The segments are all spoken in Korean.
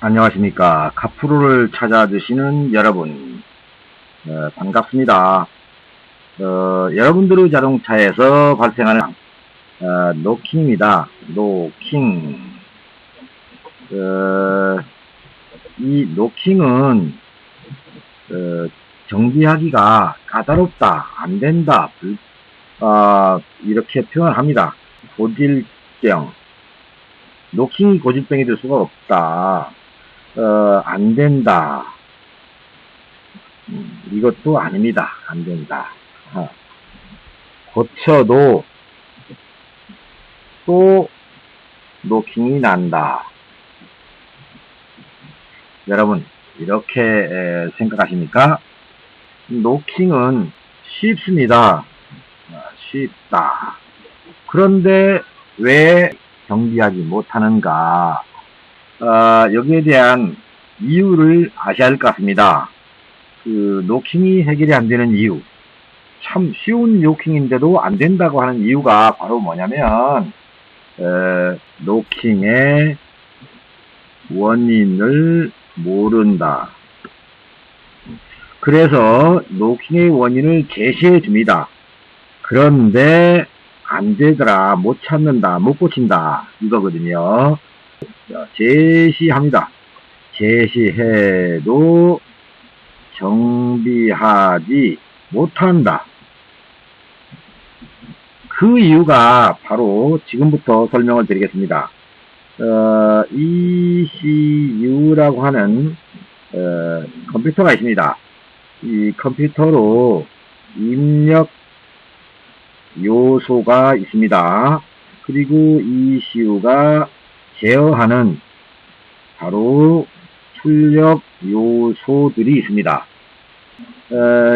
안녕하십니까. 카프로를 찾아주시는 여러분, 반갑습니다. 여러분들의 자동차에서 발생하는 노킹입니다. 노킹. 이 노킹은 정비하기가 까다롭다, 안된다, 이렇게 표현합니다. 고질병. 노킹이 고질병이 될 수가 없다. 안된다. 이것도 아닙니다. 안된다. 고쳐도 또 노킹이 난다. 여러분, 이렇게 생각하십니까? 노킹은 쉽습니다. 쉽다. 그런데 왜 정비하지 못하는가? 여기에 대한 이유를 아셔야 할 것 같습니다. 노킹이 해결이 안 되는 이유. 참 쉬운 노킹인데도 안 된다고 하는 이유가 바로 뭐냐면, 노킹의 원인을 모른다. 그래서 노킹의 원인을 제시해 줍니다. 그런데 안 되더라, 못 찾는다, 못 고친다, 이거거든요. 제시합니다. 제시해도 정비하지 못한다. 그 이유가 바로 지금부터 설명을 드리겠습니다. ECU라고 하는 컴퓨터가 있습니다. 이 컴퓨터로 입력 요소가 있습니다. 그리고 ECU가 제어하는 바로 출력 요소들이 있습니다.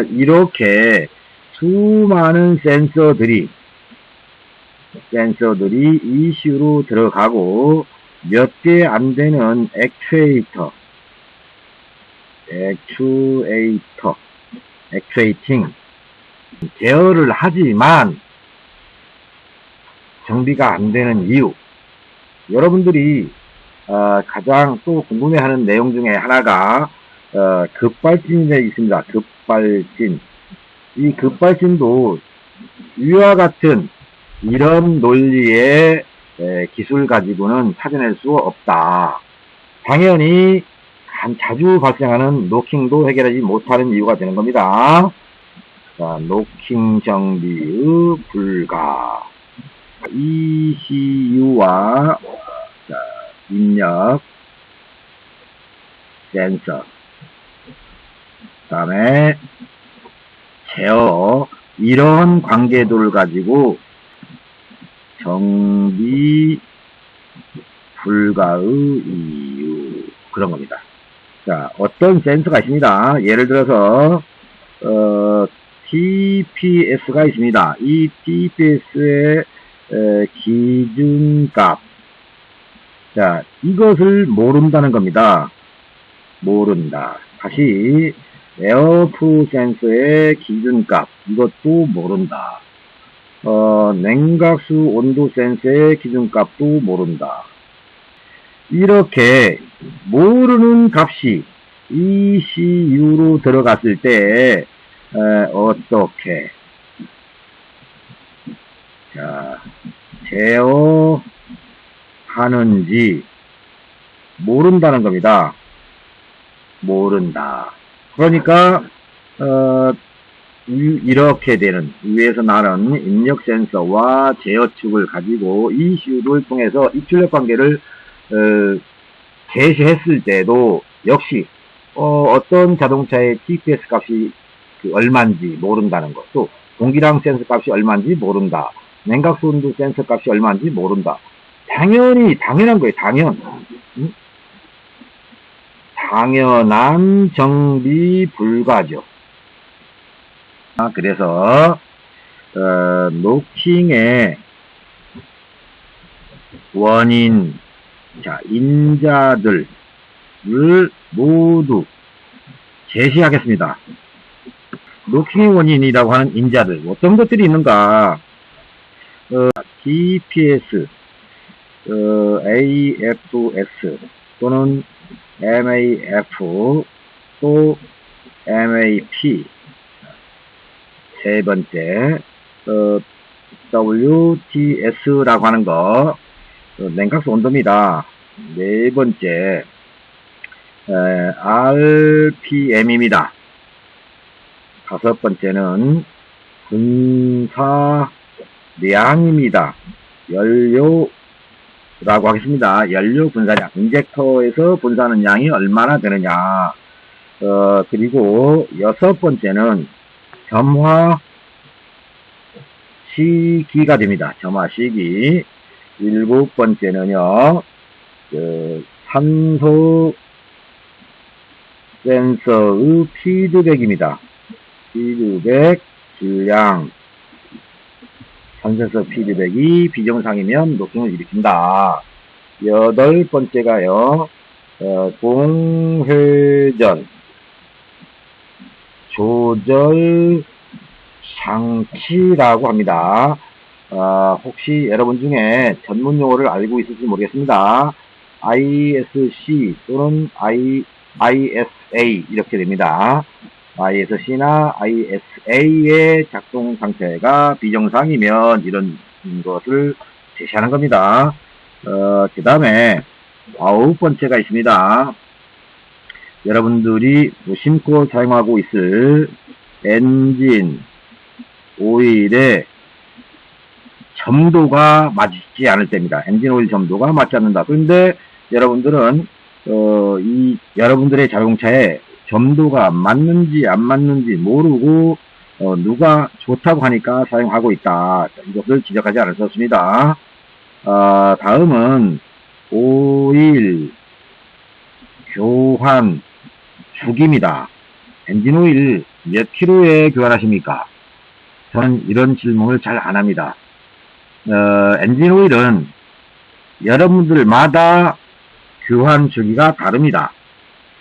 이렇게 수많은 센서들이 ECU로 들어가고 몇 개 안 되는 액추에이팅 제어를 하지만 정비가 안 되는 이유. 여러분들이 가장 또 궁금해하는 내용 중에 하나가 급발진이 있습니다. 급발진. 이 급발진도 위와 같은 이런 논리의 기술 가지고는 찾아낼 수 없다. 당연히 자주 발생하는 노킹도 해결하지 못하는 이유가 되는 겁니다. 자, 노킹 정비의 불가. ECU와 입력 센서, 그 다음에 제어, 이런 관계들을 가지고 정비 불가의 이유, 그런 겁니다. 자, 어떤 센서가 있습니다. 예를 들어서 TPS가 있습니다. 이 TPS의 기준값, 자, 이것을 모른다는 겁니다. 모른다. 다시 에어프 센서의 기준값, 이것도 모른다. 냉각수 온도 센서의 기준값도 모른다. 이렇게 모르는 값이 ECU로 들어갔을 때 어떻게 제어하는지 모른다는 겁니다. 모른다. 그러니까 이렇게 되는, 위에서 나는 입력 센서와 제어축을 가지고 ECU를 통해서 입출력 관계를 제시했을 때도 역시 어떤 자동차의 TPS 값이 얼마인지 모른다는 것, 또 공기량 센서 값이 얼마인지 모른다, 냉각수 온도 센서 값이 얼마인지 모른다. 당연한 거예요. 당연한 정비 불가죠. 그래서 노킹의 원인, 인자들을 모두 제시하겠습니다. 노킹의 원인이라고 하는 인자들, 어떤 것들이 있는가? TPS, AFS 또는 MAF, 또 MAP, 세 번째, WTS라고 하는 거, 냉각수 온도입니다. 네 번째, RPM입니다. 다섯 번째는 분사량입니다. 연료라고 하겠습니다. 연료 분사량, 인젝터에서 분사하는 양이 얼마나 되느냐. 그리고 여섯 번째는 점화 시기가 됩니다. 점화 시기. 일곱 번째는요, 산소 센서의 피드백입니다. 피드백 질량, 산센서 피드백이 비정상이면 노킹을 일으킨다. 여덟 번째가요, 공회전 조절 장치라고 합니다. 혹시 여러분 중에 전문 용어를 알고 있을지 모르겠습니다. ISC 또는 ISA 이렇게 됩니다. ISC나 ISA의 작동 상태가 비정상이면 이런 것을 제시하는 겁니다. 그 다음에 아홉 번째가 있습니다. 여러분들이 무심코 사용하고 있을 엔진 오일의 점도가 맞지 않을 때입니다. 엔진 오일 점도가 맞지 않는다. 그런데 여러분들은 여러분들의 자동차에 점도가 맞는지 안 맞는지 모르고 누가 좋다고 하니까 사용하고 있다. 이것을 지적하지 않을 수 없습니다. 다음은 오일 교환 주기입니다. 엔진 오일 몇 킬로에 교환하십니까? 저는 이런 질문을 잘 안 합니다. 엔진 오일은 여러분들마다 교환 주기가 다릅니다.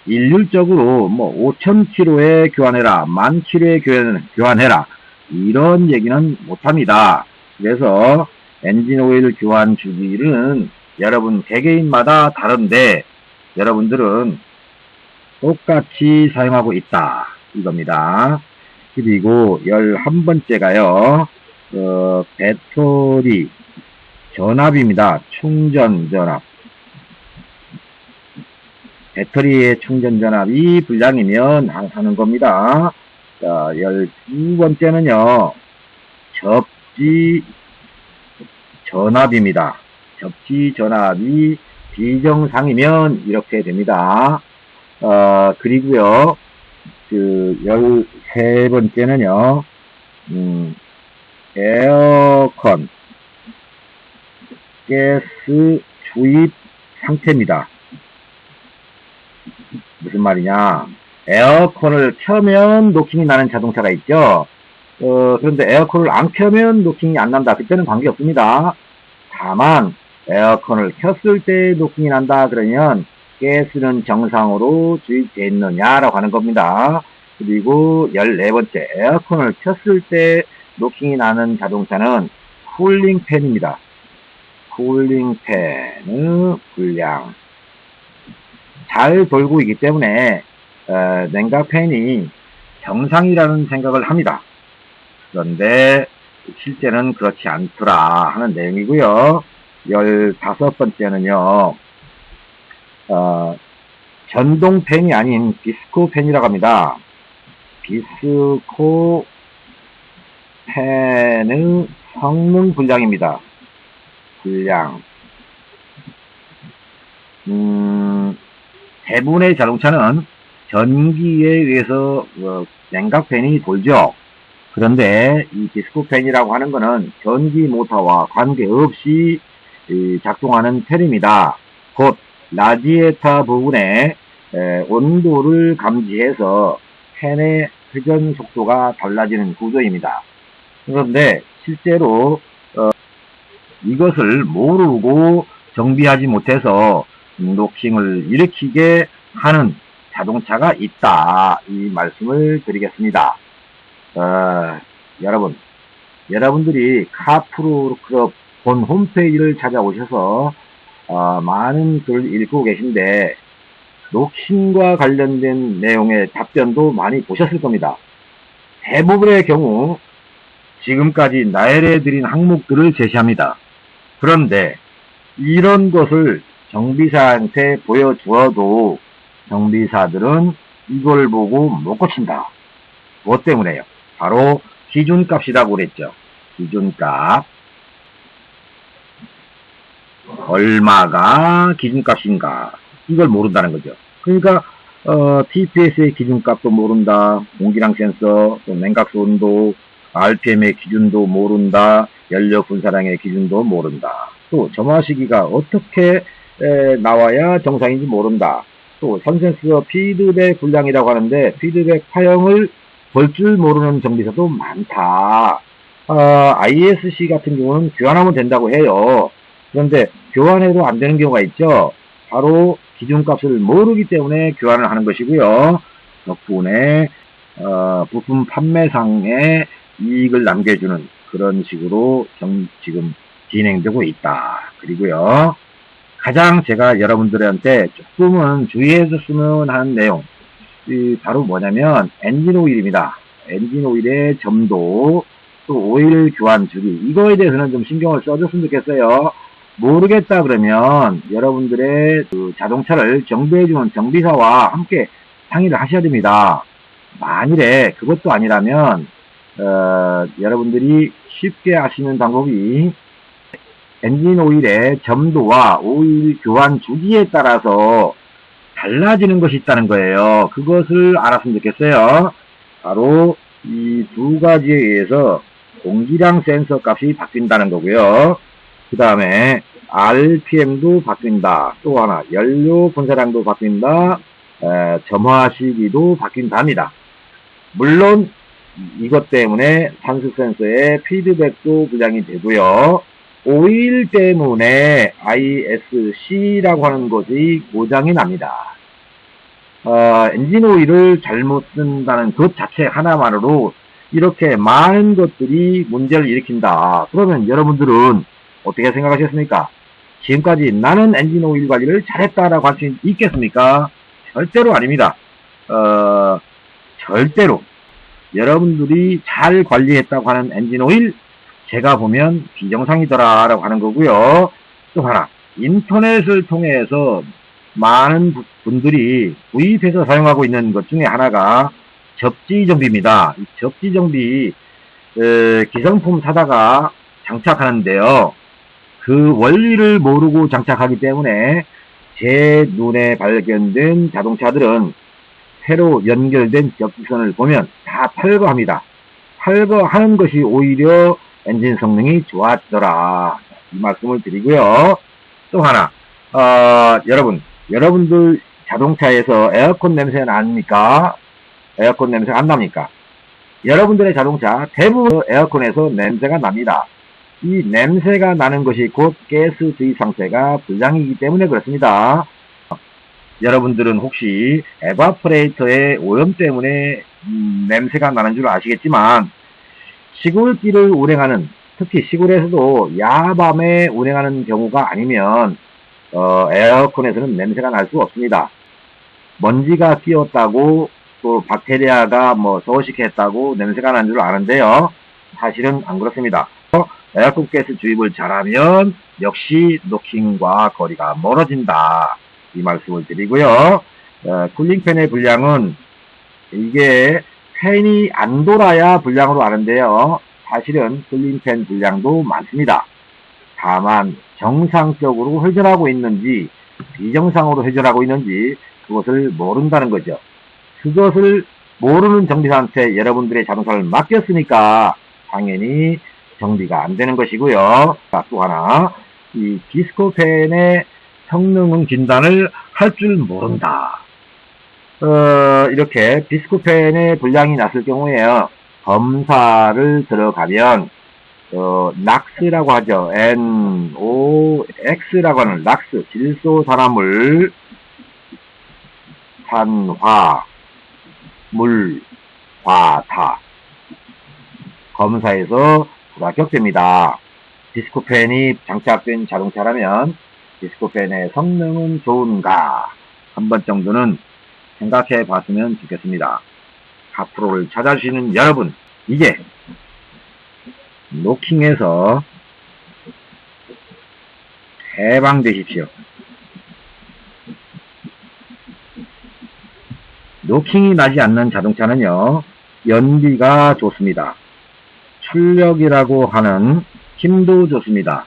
일률적으로 5,000km에 교환해라, 10,000km에 교환해라 이런 얘기는 못합니다. 그래서 엔진 오일 교환 주기는 여러분 개개인마다 다른데 여러분들은 똑같이 사용하고 있다 이겁니다. 그리고 11번째가요 배터리 전압입니다. 충전 전압. 배터리의 충전 전압이 불량이면 하는 겁니다. 자, 12번째는요 접지 전압입니다. 접지 전압이 비정상이면 이렇게 됩니다. 그리고요, 13번째는요, 에어컨, 가스 주입 상태입니다. 무슨 말이냐. 에어컨을 켜면 노킹이 나는 자동차가 있죠. 그런데 에어컨을 안 켜면 노킹이 안 난다. 그때는 관계없습니다. 다만, 에어컨을 켰을 때 노킹이 난다. 그러면, 가스는 정상으로 주입되어 있느냐라고 하는 겁니다. 그리고 14번째, 에어컨을 켰을 때 노킹이 나는 자동차는 쿨링팬입니다. 쿨링팬의 불량. 잘 돌고 있기 때문에 냉각팬이 정상이라는 생각을 합니다. 그런데 실제는 그렇지 않더라 하는 내용이고요. 15번째는요. 전동팬이 아닌 디스코팬이라고 합니다. 디스코팬의 성능 불량입니다. 불량. 대부분의 자동차는 전기에 의해서 냉각팬이 돌죠. 그런데 이 디스코팬이라고 하는 것은 전기 모터와 관계없이 작동하는 팬입니다. 곧 라디에이터 부분에 온도를 감지해서 팬의 회전 속도가 달라지는 구조입니다. 그런데 실제로 이것을 모르고 정비하지 못해서 노킹을 일으키게 하는 자동차가 있다. 이 말씀을 드리겠습니다. 여러분들이 카프로 클럽 본 홈페이지를 찾아오셔서 많은 글을 읽고 계신데 녹신과 관련된 내용의 답변도 많이 보셨을 겁니다. 대부분의 경우 지금까지 나열해드린 항목들을 제시합니다. 그런데 이런 것을 정비사한테 보여주어도 정비사들은 이걸 보고 못 고친다. 무엇 때문에요? 바로 기준값이라고 그랬죠. 기준값. 얼마가 기준값인가? 이걸 모른다는 거죠. 그러니까 TPS의 기준값도 모른다. 공기량 센서, 또 냉각수 온도, RPM의 기준도 모른다. 연료 분사량의 기준도 모른다. 또 점화 시기가 어떻게 나와야 정상인지 모른다. 또 선센서 피드백 분량이라고 하는데 피드백 파형을 볼 줄 모르는 정비사도 많다. ISC 같은 경우는 교환하면 된다고 해요. 그런데 교환해도 안 되는 경우가 있죠. 바로 기준값을 모르기 때문에 교환을 하는 것이고요. 덕분에 부품 판매상에 이익을 남겨주는 그런 식으로 지금 진행되고 있다. 그리고요. 가장 제가 여러분들한테 조금은 주의해줬으면 하는 내용 바로 뭐냐면 엔진 오일입니다. 엔진 오일의 점도 또 오일 교환 주기 이거에 대해서는 좀 신경을 써줬으면 좋겠어요. 모르겠다 그러면 여러분들의 그 자동차를 정비해주는 정비사와 함께 상의를 하셔야 됩니다. 만일에 그것도 아니라면 여러분들이 쉽게 하시는 방법이 엔진 오일의 점도와 오일 교환 주기에 따라서 달라지는 것이 있다는 거예요. 그것을 알았으면 좋겠어요. 바로 이 두 가지에 의해서 공기량 센서 값이 바뀐다는 거고요. 그 다음에 RPM도 바뀐다. 또 하나 연료 분사량도 바뀐다. 점화 시기도 바뀐답니다. 물론 이것 때문에 산수 센서의 피드백도 분량이 되고요. 오일 때문에 ISC라고 하는 것이 고장이 납니다. 엔진 오일을 잘못 쓴다는 것 자체 하나만으로 이렇게 많은 것들이 문제를 일으킨다. 그러면 여러분들은 어떻게 생각하셨습니까? 지금까지 나는 엔진 오일 관리를 잘했다라고 할 수 있겠습니까? 절대로 아닙니다. 절대로 여러분들이 잘 관리했다고 하는 엔진 오일 제가 보면 비정상이더라 라고 하는 거고요. 또 하나 인터넷을 통해서 많은 분들이 구입해서 사용하고 있는 것 중에 하나가 접지정비입니다. 이 접지정비 기성품 사다가 장착하는데요. 그 원리를 모르고 장착하기 때문에 제 눈에 발견된 자동차들은 새로 연결된 접지선을 보면 다 탈거합니다. 탈거하는 것이 오히려 엔진 성능이 좋아지더라. 이 말씀을 드리고요. 또 하나 여러분들 자동차에서 에어컨 냄새 납니까? 에어컨 냄새 안 납니까? 여러분들의 자동차 대부분 에어컨에서 냄새가 납니다. 이 냄새가 나는 것이 곧 가스 주입 상태가 불량이기 때문에 그렇습니다. 여러분들은 혹시 에바포레이터의 오염 때문에 냄새가 나는 줄 아시겠지만 시골길을 운행하는 특히 시골에서도 야밤에 운행하는 경우가 아니면 에어컨에서는 냄새가 날 수 없습니다. 먼지가 끼었다고 또 박테리아가 서식했다고 냄새가 난 줄 아는데요. 사실은 안 그렇습니다. 에어컨 가스 주입을 잘하면 역시 노킹과 거리가 멀어진다. 이 말씀을 드리고요. 쿨링팬의 분량은 이게 팬이 안 돌아야 분량으로 아는데요. 사실은 쿨링팬 분량도 많습니다. 다만 정상적으로 회전하고 있는지 비정상으로 회전하고 있는지 그것을 모른다는 거죠. 그것을 모르는 정비사한테 여러분들의 자동차를 맡겼으니까 당연히 정비가 안 되는 것이고요. 또 하나 이 디스코팬의 성능 진단을 할 줄 모른다. 이렇게 디스코팬의 불량이 났을 경우에요. 검사를 들어가면 낙스라고 하죠. NOx라고 하는 낙스, 질소산화물, 산화, 물, 화타 검사에서 불합격됩니다. 디스코팬이 장착된 자동차라면 디스코팬의 성능은 좋은가? 한 번 정도는 생각해 봤으면 좋겠습니다. 카프로를 찾아주시는 여러분, 이제 노킹에서 해방되십시오. 노킹이 나지 않는 자동차는요, 연비가 좋습니다. 출력이라고 하는 힘도 좋습니다.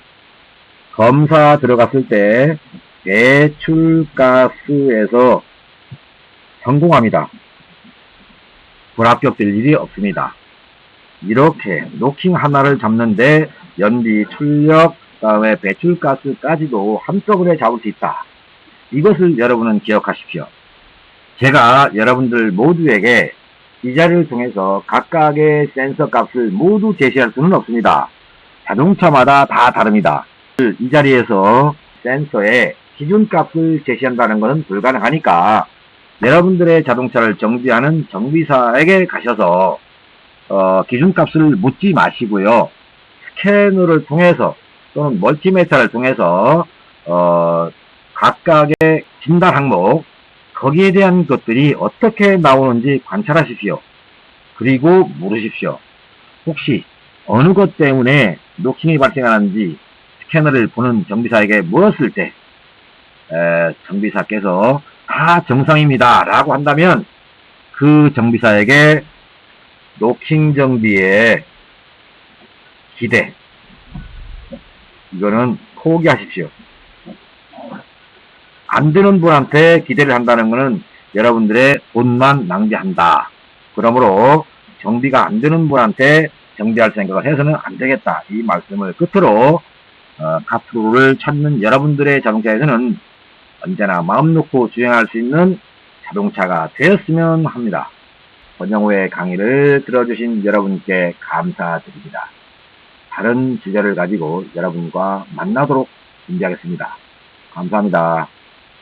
검사 들어갔을 때 배출가스에서 성공합니다. 불합격될 일이 없습니다. 이렇게 노킹 하나를 잡는데 연비, 출력, 다음에 배출가스까지도 한꺼번에 잡을 수 있다. 이것을 여러분은 기억하십시오. 제가 여러분들 모두에게 이 자리를 통해서 각각의 센서 값을 모두 제시할 수는 없습니다. 자동차마다 다 다릅니다. 이 자리에서 센서의 기준값을 제시한다는 것은 불가능하니까 여러분들의 자동차를 정비하는 정비사에게 가셔서 기준값을 묻지 마시고요. 스캐너를 통해서 또는 멀티미터를 통해서 각각의 진단 항목, 거기에 대한 것들이 어떻게 나오는지 관찰하십시오. 그리고 물으십시오. 혹시 어느 것 때문에 노킹이 발생하는지 스캐너를 보는 정비사에게 물었을 때 정비사께서 다 정상입니다 라고 한다면 그 정비사에게 노킹 정비의 기대, 이거는 포기하십시오. 안 되는 분한테 기대를 한다는 것은 여러분들의 돈만 낭비한다. 그러므로 정비가 안 되는 분한테 정비할 생각을 해서는 안 되겠다. 이 말씀을 끝으로 카프로를 찾는 여러분들의 자동차에서는 언제나 마음 놓고 주행할 수 있는 자동차가 되었으면 합니다. 권영호의 강의를 들어주신 여러분께 감사드립니다. 다른 주제를 가지고 여러분과 만나도록 준비하겠습니다. 감사합니다.